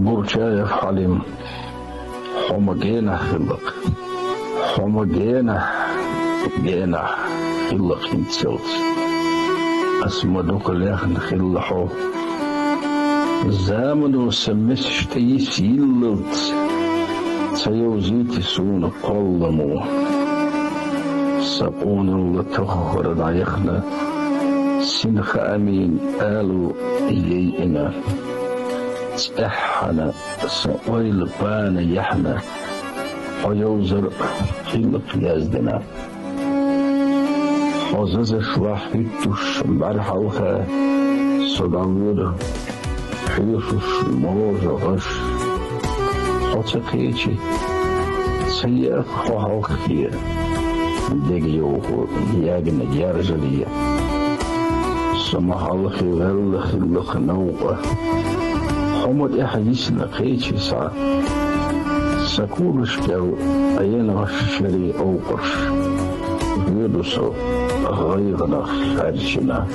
برشايف حليم حمجينا خلق حمجينا جينا خلق انتسوت اسمو دوك ليخن خلقو زامنو سمس تيسيلت سيوزيتي سون قلمو سقون الله تخر دايخنا سنخ امين آلو إيينا تأحنا سويل بان يحنا حيوزر خلق يازدنا حزز شواحيتوش برحوها صدامير حيوش موز غش حتقيتي سيئة خواهوخية ديجيوه ياجنا جارجلية سمح الله خير خلق نوقه حمد احاديثنا قيتي ساعة سكولش كاو اين غشري او قرش غيرسو غيرنا خارجنا